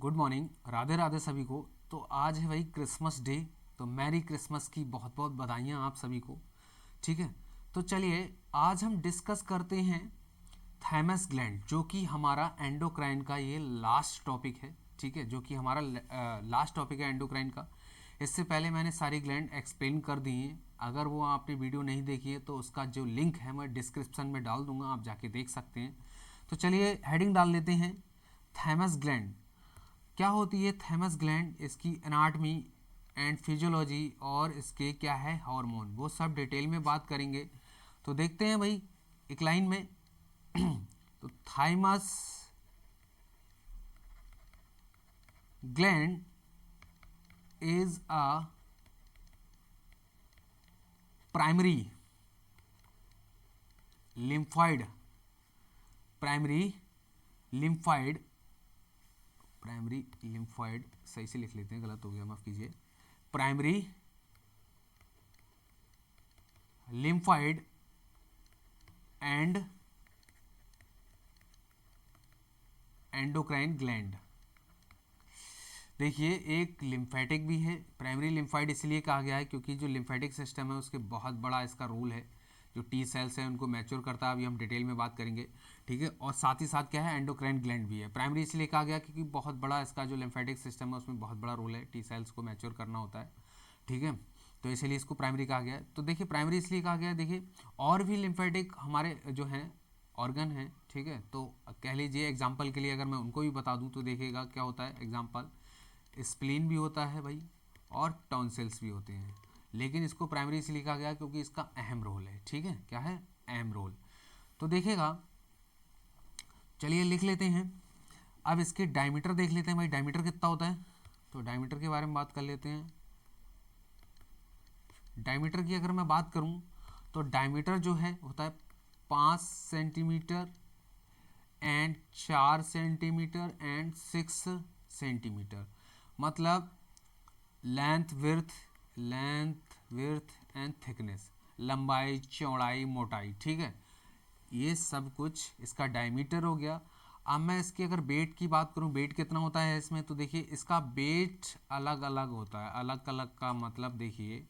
Good morning, Radhe Radhe सभी को। तो आज है भाई क्रिसमस डे, तो मैरी क्रिसमस की बहुत बहुत बधाइयाँ आप सभी को। ठीक है, तो चलिए आज हम डिस्कस करते हैं थाइमस ग्लैंड, जो कि हमारा एंडोक्राइन का ये लास्ट टॉपिक है। ठीक है, जो कि हमारा लास्ट टॉपिक है एंडोक्राइन का। इससे पहले मैंने सारी ग्लैंड एक्सप्लेन कर दी हैं। अगर वो आपने वीडियो नहीं देखी है तो उसका जो लिंक है मैं डिस्क्रिप्शन में डाल दूंगा, आप जाके देख सकते हैं। तो चलिए हेडिंग डाल लेते हैं, थाइमस ग्लैंड क्या होती है। थाइमस ग्लैंड, इसकी एनाटमी एंड फिजियोलॉजी और इसके क्या है हार्मोन, वो सब डिटेल में बात करेंगे। तो देखते हैं भाई एक लाइन में। तो thymus gland is a primary lymphoid primary lymphoid सही से लिख लेते हैं, गलत हो गया माफ कीजिए। Primary lymphoid and endocrine gland. देखिए एक लिम्फेटिक भी है। प्राइमरी लिम्फॉइड इसलिए कहा गया है क्योंकि जो लिम्फेटिक सिस्टम है उसके बहुत बड़ा इसका रोल है। जो टी सेल्स हैं उनको मैच्योर करता है, अभी हम डिटेल में बात करेंगे। ठीक है, और साथ ही साथ क्या है, एंडोक्राइन ग्लैंड भी है। प्राइमरी इसलिए कहा गया क्योंकि बहुत बड़ा इसका जो लिम्फेटिक सिस्टम है उसमें बहुत बड़ा रोल है, टी सेल्स को मैच्योर करना होता है। ठीक है, तो इसीलिए इसको प्राइमरी कहा गया है। तो देखिए प्राइमरी इसलिए कहा गया है, देखिए और भी लिम्फेटिक हमारे जो हैं ऑर्गन हैं। ठीक है, तो कह लीजिए एग्जाम्पल के लिए अगर मैं उनको भी बता दूँ तो देखिएगा क्या होता है। एग्जाम्पल, स्प्लीन भी होता है भाई और टॉन्सिल्स भी होते हैं, लेकिन इसको प्राइमरी इसलिए लिखा गया क्योंकि इसका अहम रोल है। ठीक है, क्या है, अहम रोल। तो देखिएगा, चलिए लिख लेते हैं। अब इसके डायमीटर देख लेते हैं भाई, डायमीटर कितना होता है। तो डायमीटर के बारे में बात कर लेते हैं। डायमीटर की अगर मैं बात करूं तो डायमीटर जो है होता है 5 centimetre and 4 centimetre and 6 centimetre. मतलब लेंथ विर्थ एंड थिकनेस, लंबाई चौड़ाई मोटाई। ठीक है, ये सब कुछ इसका डायमीटर हो गया। अब मैं इसकी अगर वेट की बात करूं, वेट कितना होता है इसमें, तो देखिए इसका वेट अलग अलग होता है। अलग अलग का मतलब देखिए,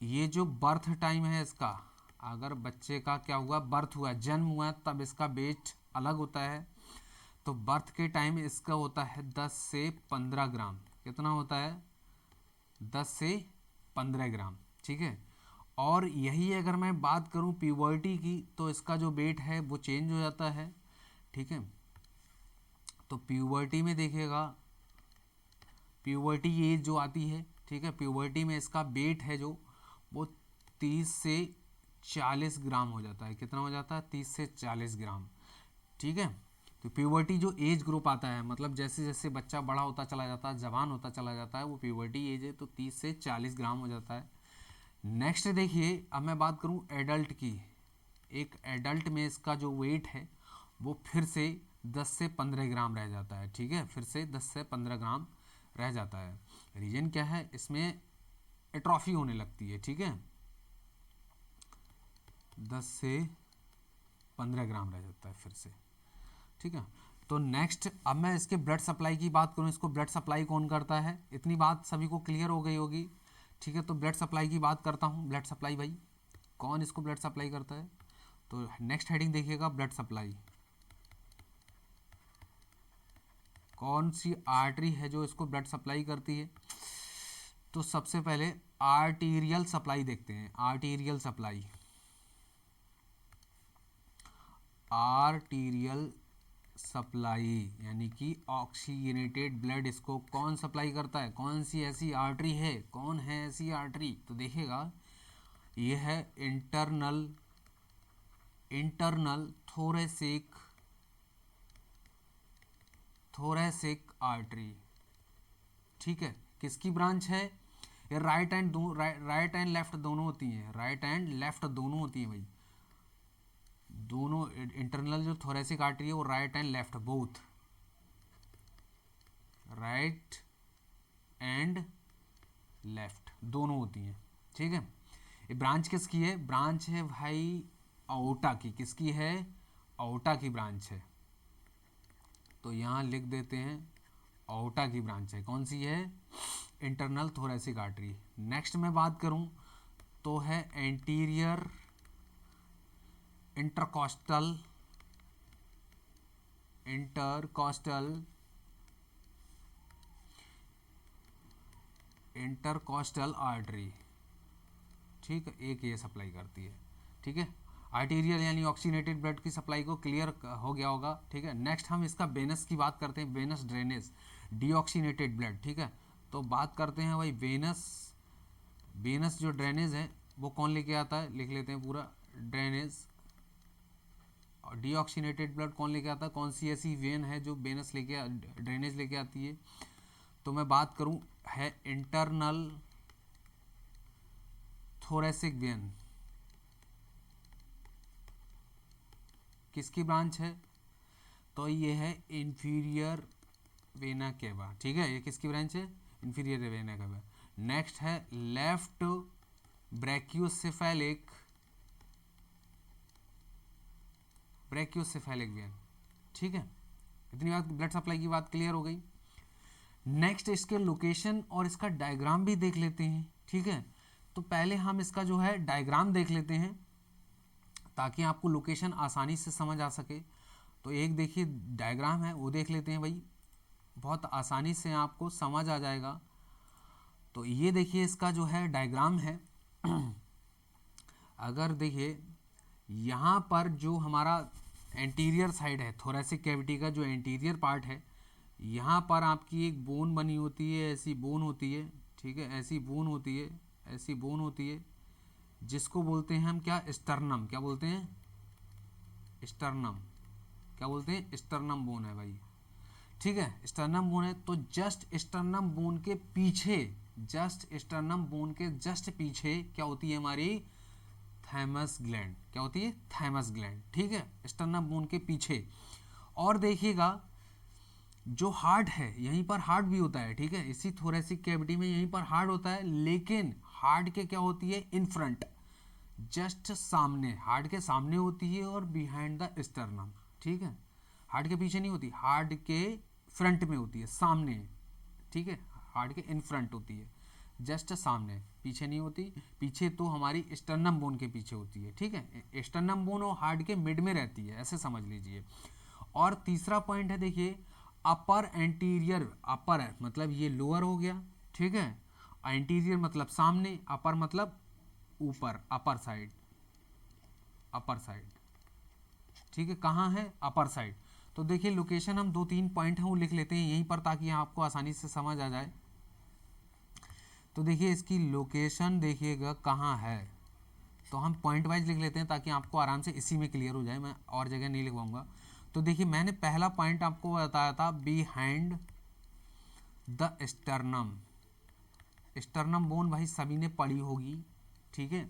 ये जो बर्थ टाइम है इसका, अगर बच्चे का क्या हुआ, बर्थ हुआ, जन्म हुआ, तब इसका वेट अलग होता है। तो बर्थ के टाइम इसका होता है 10 से 15 ग्राम। कितना होता है, 10 से 15 ग्राम। ठीक है, और यही अगर मैं बात करूं प्यूबर्टी की, तो इसका जो वेट है वो चेंज हो जाता है। ठीक है, तो प्यूबर्टी में देखिएगा, प्यूबर्टी एज जो आती है, ठीक है, प्यूबर्टी में इसका वेट है जो वो 30 से 40 ग्राम हो जाता है। कितना हो जाता है, 30 से 40 ग्राम। ठीक है, तो प्यूबर्टी जो एज ग्रुप आता है, मतलब जैसे जैसे बच्चा बड़ा होता चला जाता है, जवान होता चला जाता है, वो प्यूबर्टी एज है, तो 30 से 40 ग्राम हो जाता है। नेक्स्ट देखिए, अब मैं बात करूं एडल्ट की। एक एडल्ट में इसका जो वेट है वो फिर से 10 से 15 ग्राम रह जाता है। ठीक है, फिर से 10 से 15 ग्राम रह जाता है। रीजन क्या है, इसमें एट्रॉफी होने लगती है। ठीक है, 10 से 15 ग्राम रह जाता है फिर से। ठीक है, तो नेक्स्ट अब मैं इसके ब्लड सप्लाई की बात करूं, इसको ब्लड सप्लाई कौन करता है, इतनी बात सभी को क्लियर हो गई होगी। ठीक है, तो ब्लड सप्लाई की बात करता हूं। ब्लड सप्लाई भाई कौन इसको ब्लड सप्लाई करता है, तो नेक्स्ट हेडिंग देखिएगा, ब्लड सप्लाई। कौन सी आर्टरी है जो इसको ब्लड सप्लाई करती है, तो सबसे पहले आर्टीरियल सप्लाई देखते हैं। आर्टीरियल सप्लाई, आर्टीरियल सप्लाई यानी कि ऑक्सीजनेटेड ब्लड इसको कौन सप्लाई करता है, कौन सी ऐसी आर्टरी है, कौन है ऐसी आर्टरी, तो देखिएगा ये है इंटरनल थोरेसिक आर्टरी। ठीक है, किसकी ब्रांच है, ये राइट एंड लेफ्ट दोनों होती हैं, राइट एंड लेफ्ट दोनों होती हैं भाई। दोनों इंटरनल जो थोरेसिक आर्टरी है वो right and left both, right and left दोनों होती हैं। ठीक है, ये ब्रांच किसकी है, ब्रांच है भाई अओर्टा की। किसकी है, अओर्टा की ब्रांच है। तो यहाँ लिख देते हैं ओटा की ब्रांच है। कौन सी है? Internal thoracic artery. नेक्स्ट मैं बात करूं तो है एंटीरियर इंटरकॉस्टल आर्टरी। ठीक है, एक ये सप्लाई करती है। ठीक है, आर्टीरियल यानी ऑक्सीनेटेड ब्लड की सप्लाई को क्लियर हो गया होगा। ठीक है, नेक्स्ट हम इसका वेनस की बात करते हैं, वेनस ड्रेनेज, डीऑक्सीनेटेड ब्लड। ठीक है, तो बात करते हैं भाई वेनस जो ड्रेनेज है वो कौन लेके आता है, लिख लेते हैं पूरा, ड्रेनेज। और डीऑक्सीनेटेड ब्लड कौन लेके आता है, कौन सी ऐसी वेन है जो वेनस ड्रेनेज लेके आती है? तो मैं बात करूं है इंटरनल थोरेसिक वेन। किसकी ब्रांच है? तो ये है इंफीरियर वेना केवा। ठीक है, ये किसकी ब्रांच है? Inferior vena cava. नेक्स्ट है लेफ्ट ब्रैकियोसेफेलिक वेन। ठीक है, इतनी बात ब्लड सप्लाई की बात क्लियर हो गई। नेक्स्ट इसके लोकेशन और इसका डायग्राम भी देख लेते हैं। ठीक है, तो पहले हम इसका जो है डायग्राम देख लेते हैं ताकि आपको लोकेशन आसानी से समझ आ सके। तो एक देखिए डायग्राम है, वो देख लेते हैं भाई, बहुत आसानी से आपको समझ आ जाएगा। तो ये देखिए इसका जो है डायग्राम है। अगर देखिए यहाँ पर जो हमारा एंटीरियर साइड है थोरेसिक कैविटी का, जो एंटीरियर पार्ट है, यहाँ पर आपकी एक बोन बनी होती है, ऐसी बोन होती है। ठीक है, ऐसी बोन होती है, ऐसी बोन होती है, जिसको बोलते हैं हम क्या? स्टर्नम। क्या बोलते हैं? स्टर्नम। क्या बोलते हैं? स्टर्नम बोन है भाई। ठीक है, स्टर्नम बोन है। तो जस्ट स्टर्नम बोन के पीछे, स्टर्नम बोन के जस्ट पीछे क्या होती है हमारी? Thymus gland. क्या होती है? Thymus gland. ठीक है, स्टर्नम बोन के पीछे। और देखिएगा जो हार्ट है, यहीं पर हार्ट भी होता है। ठीक है, इसी थोरेसिक कैविटी में यहीं पर हार्ट होता है, लेकिन हार्ट के क्या होती है? इन फ्रंट, जस्ट सामने, हार्ट के सामने होती है और बिहाइंड द स्टर्नम। ठीक है, हार्ट के पीछे नहीं होती, हार्ट के फ्रंट में होती है, सामने। ठीक है, हार्ट के इन फ्रंट होती है, जस्ट सामने, पीछे नहीं होती। पीछे तो हमारी स्टर्नम बोन के पीछे होती है। ठीक है, स्टर्नम बोन और हार्ट के मिड में रहती है, ऐसे समझ लीजिए। और तीसरा पॉइंट है देखिए अपर एंटीरियर। अपर है मतलब ये लोअर हो गया। ठीक है, एंटीरियर मतलब सामने, अपर मतलब ऊपर, अपर साइड, अपर साइड। ठीक है, कहाँ है? Upper side. तो देखिए लोकेशन हम 2-3 पॉइंट हैं वो लिख लेते हैं यहीं पर ताकि आपको आसानी से समझ आ जाए। तो देखिए इसकी लोकेशन देखिएगा कहाँ है, तो हम पॉइंट वाइज लिख लेते हैं ताकि आपको आराम से इसी में क्लियर हो जाए, मैं और जगह नहीं लिखवाऊंगा। तो देखिए मैंने पहला पॉइंट आपको बताया था behind the sternum. Sternum bone भाई सभी ने पढ़ी होगी। ठीक है,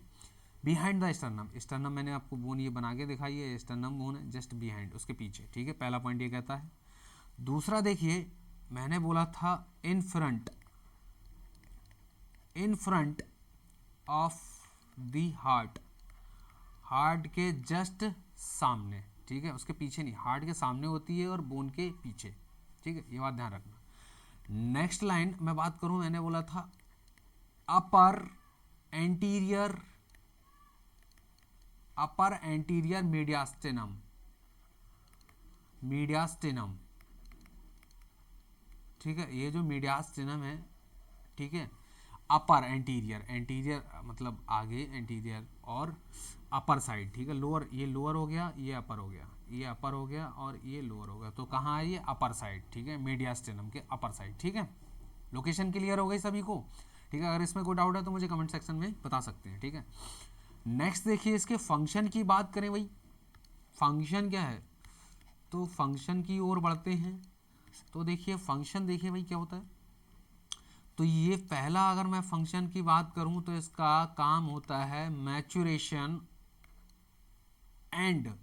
बिहाइंड द स्टर्नम, स्टर्नम मैंने आपको बोन ये बना के दिखाई है, स्टर्नम बोन है जस्ट बिहाइंड, उसके पीछे। ठीक है, पहला पॉइंट ये कहता है। दूसरा देखिए मैंने बोला था in front of the heart, heart के जस्ट सामने। ठीक है, उसके पीछे नहीं, हार्ट के सामने होती है और बोन के पीछे। ठीक है, ये बात ध्यान रखना। नेक्स्ट लाइन मैं बात करूं, मैंने बोला था अपर एंटीरियर मीडियास्टेनम। ठीक है, ये जो मीडियास्टेनम है, ठीक है, अपर एंटीरियर मतलब आगे एंटीरियर, और अपर साइड। ठीक है, लोअर, ये लोअर हो गया, ये अपर हो गया, ये अपर हो गया और ये लोअर हो गया, तो कहाँ है? ये अपर साइड। ठीक है, मीडियास्टेनम के अपर साइड। ठीक है, लोकेशन क्लियर हो गई सभी को? ठीक है, अगर इसमें कोई डाउट है तो मुझे कमेंट सेक्शन में बता सकते हैं। ठीक है, नेक्स्ट देखिए इसके फंक्शन की बात करें भाई, फंक्शन क्या है? तो फंक्शन की ओर बढ़ते हैं। तो देखिए फंक्शन देखिए भाई क्या होता है। तो ये पहला अगर मैं फंक्शन की बात करूं तो इसका काम होता है मैचुरेशन एंड,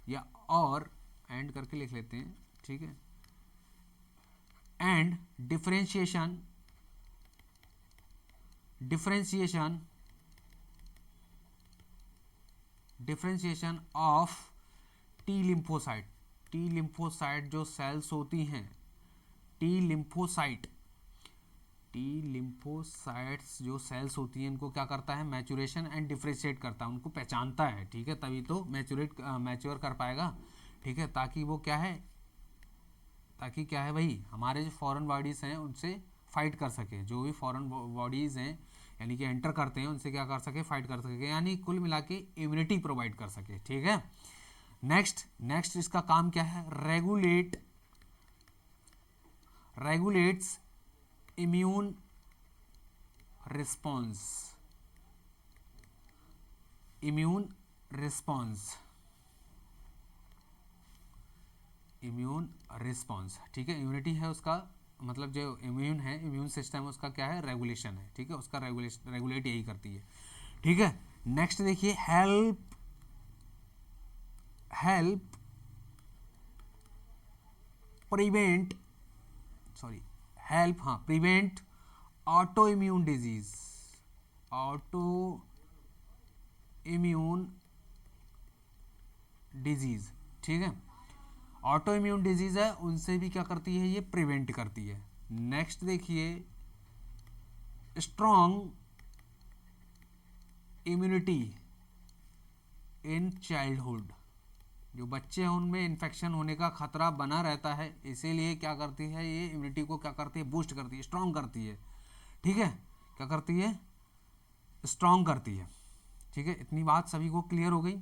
या और एंड करके लिख लेते हैं। ठीक है, and differentiation of T lymphocyte. T lymphocyte जो सेल्स होती हैं, टी लिम्फोसाइट, टी लिम्फोसाइट्स जो सेल्स होती हैं इनको क्या करता है, मैचुरेशन एंड डिफ्रेंशिएट करता है, उनको पहचानता है, ठीक है, तभी तो मैच्योर कर पाएगा, ठीक है, ताकि वो क्या है, ताकि क्या है भाई, हमारे जो फॉरेन बॉडीज़ हैं उनसे फाइट कर सके, जो भी फॉरेन बॉडीज़ हैं यानी कि एंटर करते हैं उनसे क्या कर सके, फाइट कर सके, यानी कुल मिला के इम्यूनिटी प्रोवाइड कर सके, ठीक है। नेक्स्ट इसका काम क्या है, regulates immune response, immune response, ठीक है। इम्यूनिटी है उसका मतलब जो इम्यून सिस्टम है उसका क्या है, रेगुलेशन है, ठीक है, उसका रेगुलेट यही करती है, ठीक है। नेक्स्ट देखिए, help prevent auto immune disease, ठीक है, ऑटो इम्यून डिजीज है उनसे भी क्या करती है, ये प्रिवेंट करती है। नेक्स्ट देखिए, स्ट्रॉन्ग इम्यूनिटी इन चाइल्डहुड, जो बच्चे हैं उनमें इन्फेक्शन होने का खतरा बना रहता है, इसीलिए क्या करती है, ये इम्यूनिटी को क्या करती है, बूस्ट करती है, स्ट्रॉन्ग करती है, ठीक है, क्या करती है, स्ट्रॉन्ग करती है, ठीक है। इतनी बात सभी को क्लियर हो गई।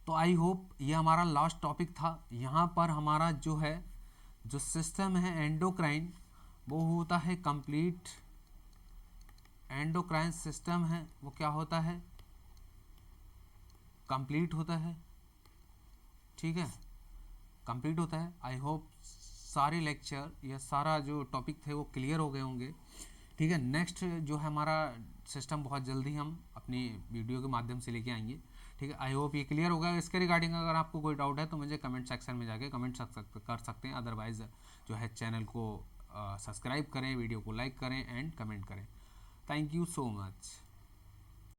तो आई होप ये हमारा लास्ट टॉपिक था। यहाँ पर हमारा जो सिस्टम है एंडोक्राइन, वो होता है कंप्लीट, एंडोक्राइन सिस्टम है वो क्या होता है, कंप्लीट होता है, ठीक है, कंप्लीट होता है। आई होप सारे लेक्चर या सारा जो टॉपिक थे वो क्लियर हो गए होंगे, ठीक है। नेक्स्ट जो है हमारा सिस्टम बहुत जल्दी हम अपनी वीडियो के माध्यम से लेके आएंगे, ठीक है। आई होप ये क्लियर होगा। इसके रिगार्डिंग अगर आपको कोई डाउट है तो मुझे कमेंट सेक्शन में जाके कमेंट कर सकते हैं, अदरवाइज जो है चैनल को सब्सक्राइब करें, वीडियो को लाइक करें एंड कमेंट करें। Thank you so much.